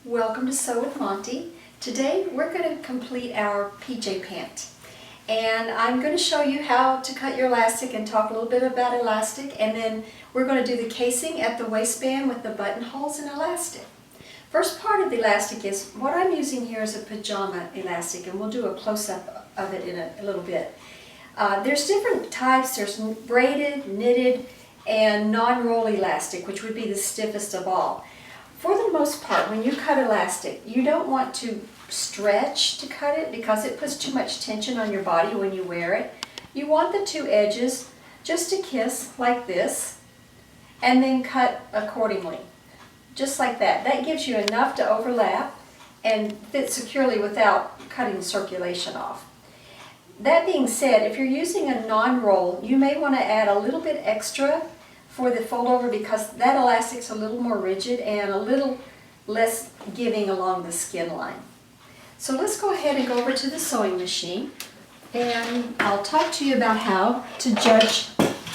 Welcome to Sew with Monty. Today we're going to complete our PJ pant. And I'm going to show you how to cut your elastic and talk a little bit about elastic, and then we're going to do the casing at the waistband with the buttonholes and elastic. First part of the elastic is, what I'm using here is a pajama elastic, and we'll do a close-up of it in a little bit. There's different types. There's braided, knitted, and non-roll elastic, which would be the stiffest of all. For the most part, when you cut elastic, you don't want to stretch to cut it because it puts too much tension on your body when you wear it. You want the two edges just to kiss like this, and then cut accordingly, just like that. That gives you enough to overlap and fit securely without cutting circulation off. That being said, if you're using a non-roll, you may want to add a little bit extra for the fold over because that elastic's a little more rigid and a little less giving along the skin line. So let's go ahead and go over to the sewing machine, and I'll talk to you about how to judge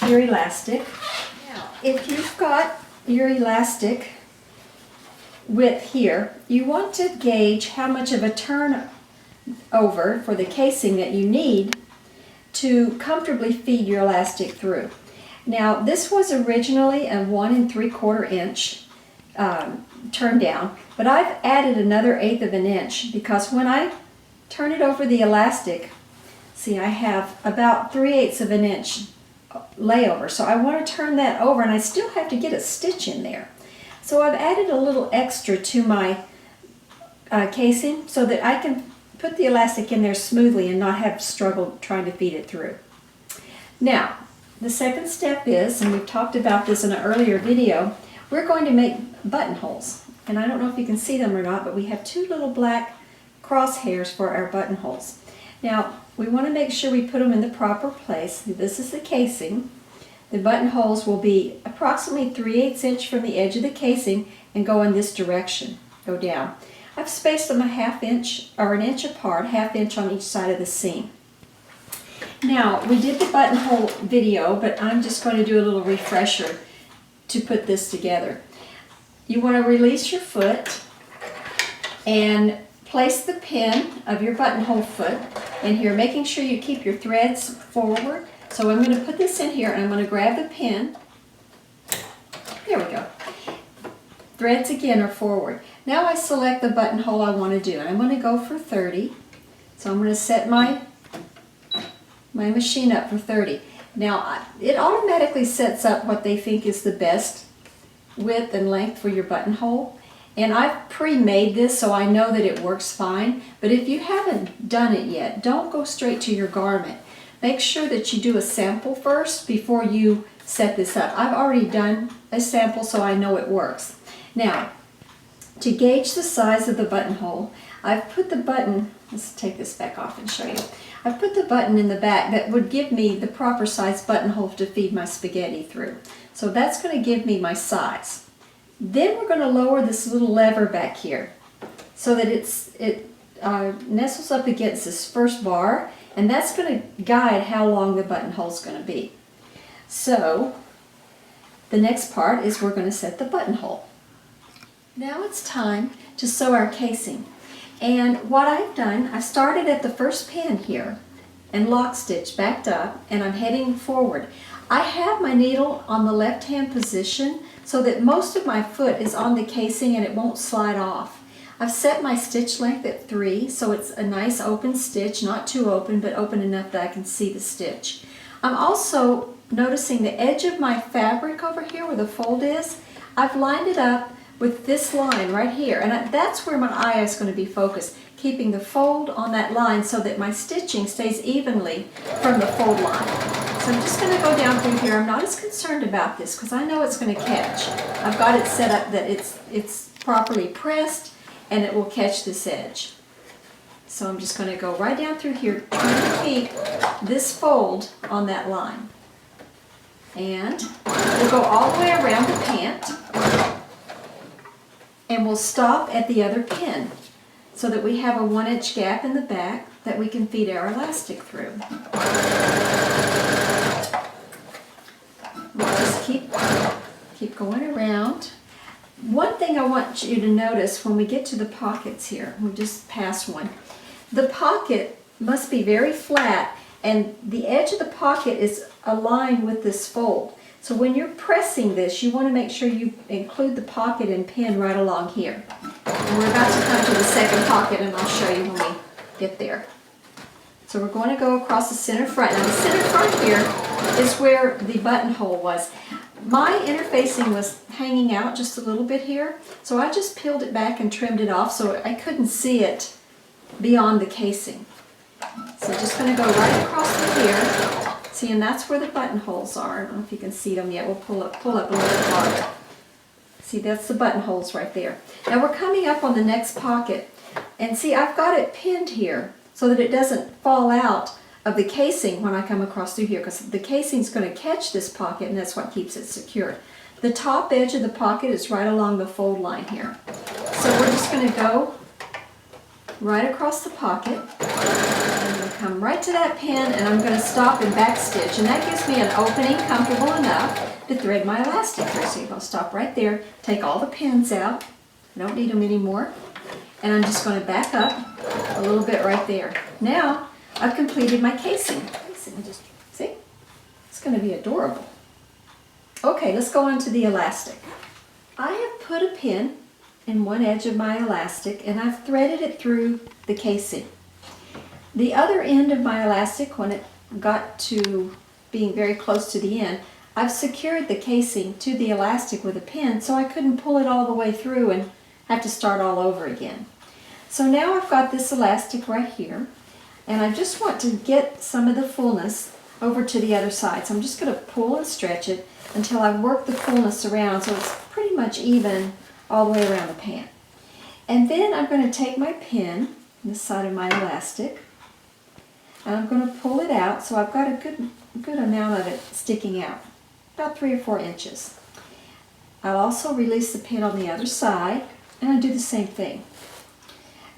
your elastic. Now, if you've got your elastic width here, you want to gauge how much of a turn over for the casing that you need to comfortably feed your elastic through. Now, this was originally a 1 3/4 inch turn down, but I've added another 1/8 of an inch because when I turn it over the elastic, see, I have about 3/8 of an inch layover, so I want to turn that over, and I still have to get a stitch in there. So I've added a little extra to my casing so that I can put the elastic in there smoothly and not have struggled trying to feed it through. Now, the second step is, and we've talked about this in an earlier video, we're going to make buttonholes. And I don't know if you can see them or not, but we have two little black crosshairs for our buttonholes. Now, we want to make sure we put them in the proper place. This is the casing. The buttonholes will be approximately 3/8 inch from the edge of the casing and go in this direction, go down. I've spaced them a 1/2 inch or an inch apart, 1/2 inch on each side of the seam. Now, we did the buttonhole video, but I'm just going to do a little refresher to put this together. You want to release your foot and place the pin of your buttonhole foot in here, making sure you keep your threads forward. So I'm going to put this in here, and I'm going to grab the pin. There we go. Threads again are forward. Now I select the buttonhole I want to do, and I'm going to go for 30. So I'm going to set my machine up for 30. Now, it automatically sets up what they think is the best width and length for your buttonhole. And I've pre-made this so I know that it works fine. But if you haven't done it yet, don't go straight to your garment. Make sure that you do a sample first before you set this up. I've already done a sample so I know it works. Now, to gauge the size of the buttonhole, I've put the button, let's take this back off and show you. I've put the button in the back that would give me the proper size buttonhole to feed my spaghetti through. So that's going to give me my size. Then we're going to lower this little lever back here so that it nestles up against this first bar, and that's going to guide how long the buttonhole is going to be. So the next part is we're going to set the buttonhole. Now it's time to sew our casing. And what I've done, I started at the first pin here and lock stitch backed up, and I'm heading forward. I have my needle on the left hand position so that most of my foot is on the casing and it won't slide off. I've set my stitch length at 3, so it's a nice open stitch, not too open, but open enough that I can see the stitch. I'm also noticing the edge of my fabric over here where the fold is. I've lined it up with this line right here, and that's where my eye is going to be focused, keeping the fold on that line so that my stitching stays evenly from the fold line. So I'm just going to go down through here. I'm not as concerned about this because I know it's going to catch. I've got it set up that it's properly pressed and it will catch this edge. So I'm just going to go right down through here, trying to keep this fold on that line. And we'll go all the way around the pant, and we'll stop at the other pin so that we have a 1 inch gap in the back that we can feed our elastic through. We'll just keep going around. One thing thing I want you to notice when we get to the pockets here, we just passed one, the pocket must be very flat and the edge of the pocket is aligned with this fold. So when you're pressing this, you want to make sure you include the pocket and pin right along here. And we're about to come to the second pocket and I'll show you when we get there. So we're going to go across the center front. Now the center front here is where the buttonhole was. My interfacing was hanging out just a little bit here, so I just peeled it back and trimmed it off so I couldn't see it beyond the casing. So just going to go right across through here. See, and that's where the buttonholes are. I don't know if you can see them yet. We'll pull up a little bit harder. See, that's the buttonholes right there. Now we're coming up on the next pocket, and see, I've got it pinned here so that it doesn't fall out of the casing when I come across through here, because the casing is going to catch this pocket and that's what keeps it secure. The top edge of the pocket is right along the fold line here. So we're just going to go right across the pocket. I'm going to come right to that pin and I'm going to stop and back stitch, and that gives me an opening comfortable enough to thread my elastic through. So I'll stop right there, take all the pins out, I don't need them anymore, and I'm just going to back up a little bit right there. Now I've completed my casing. Just see, it's going to be adorable. Okay, let's go on to the elastic. I have put a pin in one edge of my elastic and I've threaded it through the casing. The other end of my elastic, when it got to being very close to the end, I've secured the casing to the elastic with a pin so I couldn't pull it all the way through and have to start all over again. So now I've got this elastic right here, and I just want to get some of the fullness over to the other side. So I'm just going to pull and stretch it until I've worked the fullness around so it's pretty much even all the way around the pant. And then I'm going to take my pin, this side of my elastic, and I'm going to pull it out so I've got a good amount of it sticking out, about 3 or 4 inches. I'll also release the pin on the other side and I do the same thing.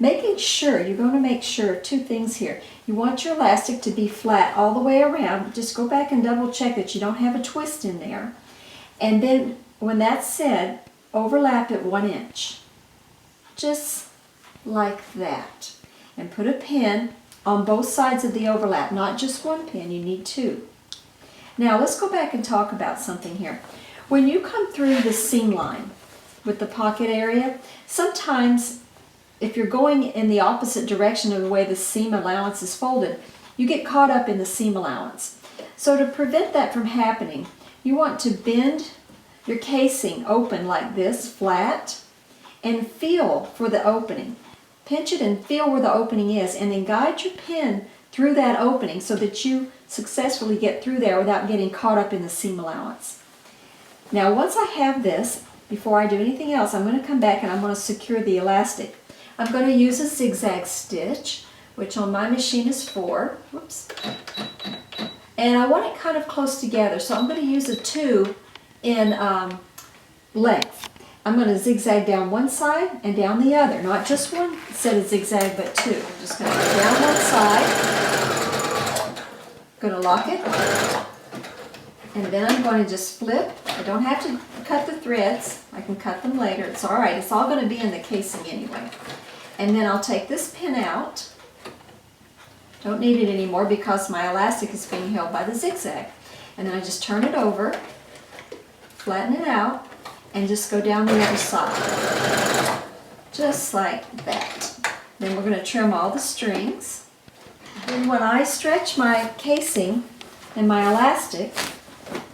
Making sure, you're going to make sure 2 things here. You want your elastic to be flat all the way around. Just go back and double check that you don't have a twist in there. And then when that's said, overlap it 1 inch. Just like that. And put a pin on both sides of the overlap, not just 1 pin, you need 2. Now let's go back and talk about something here. When you come through the seam line with the pocket area, sometimes if you're going in the opposite direction of the way the seam allowance is folded, you get caught up in the seam allowance. So to prevent that from happening, you want to bend your casing open like this, flat, and feel for the opening. Pinch it and feel where the opening is, and then guide your pin through that opening so that you successfully get through there without getting caught up in the seam allowance. Now once I have this, before I do anything else, I'm going to come back and I'm going to secure the elastic. I'm going to use a zigzag stitch, which on my machine is 4. Whoops. And I want it kind of close together, so I'm going to use a 2 in length. I'm going to zigzag down one side and down the other, not just one set of zigzag, but 2. I'm just going to go down one side, going to lock it, and then I'm going to just flip. I don't have to cut the threads. I can cut them later. It's all right. It's all going to be in the casing anyway. And then I'll take this pin out. Don't need it anymore because my elastic is being held by the zigzag. And then I just turn it over, flatten it out, and just go down the other side. Just like that. Then we're going to trim all the strings. Then when I stretch my casing and my elastic,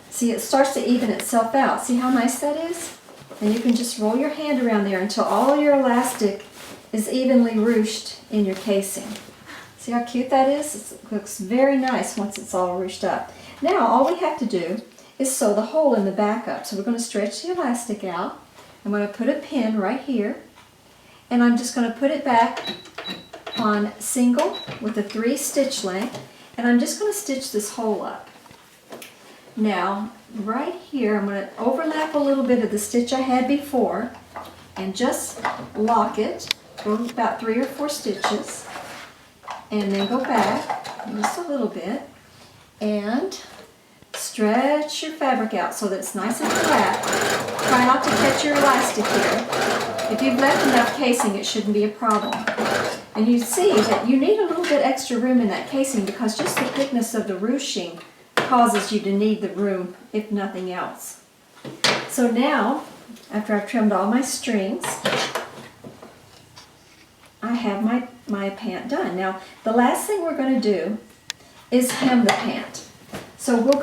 see, it starts to even itself out. See how nice that is? And you can just roll your hand around there until all your elastic is evenly ruched in your casing. See how cute that is? It looks very nice once it's all ruched up. Now all we have to do is sew the hole in the back up. So we're going to stretch the elastic out. I'm going to put a pin right here, and I'm just going to put it back on single with a 3 stitch length, and I'm just going to stitch this hole up. Now right here I'm going to overlap a little bit of the stitch I had before and just lock it. Go about 3 or 4 stitches and then go back just a little bit and stretch your fabric out so that it's nice and flat. Try not to catch your elastic here. If you've left enough casing, it shouldn't be a problem. And you see that you need a little bit extra room in that casing because just the thickness of the ruching causes you to need the room, if nothing else. So now, after I've trimmed all my strings, I have my pant done. Now, the last thing we're going to do is hem the pant. So we'll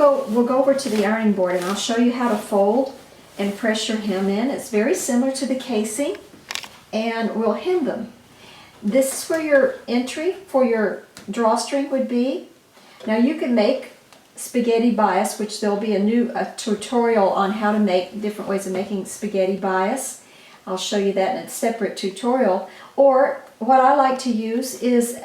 go over to the ironing board and I'll show you how to fold and press your hem in. It's very similar to the casing, and we'll hem them. This is where your entry for your drawstring would be. Now you can make spaghetti bias, which there'll be a tutorial on how to make different ways of making spaghetti bias. I'll show you that in a separate tutorial. Or what I like to use is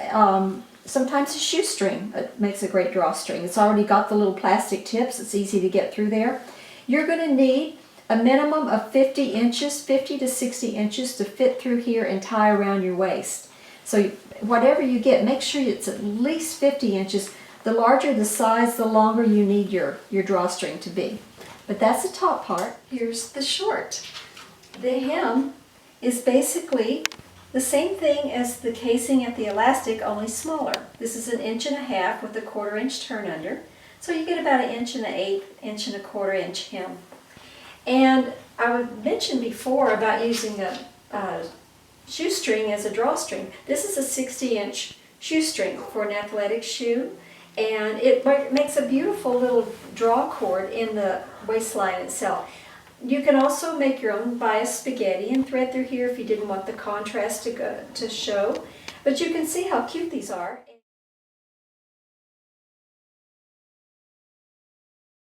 sometimes a shoestring. It makes a great drawstring. It's already got the little plastic tips. It's easy to get through there. You're going to need a minimum of 50 inches, 50 to 60 inches to fit through here and tie around your waist. So whatever you get, make sure it's at least 50 inches. The larger the size, the longer you need your drawstring to be. But that's the top part. Here's the short. The hem is basically the same thing as the casing at the elastic, only smaller. This is 1.5 inches with a 1/4 inch turn under. So you get about 1 1/8 and 1/4 inch hem. And I mentioned before about using a shoestring as a drawstring. This is a 60-inch shoestring for an athletic shoe, and it makes a beautiful little draw cord in the waistline itself. You can also make your own bias spaghetti and thread through here if you didn't want the contrast to show, but you can see how cute these are.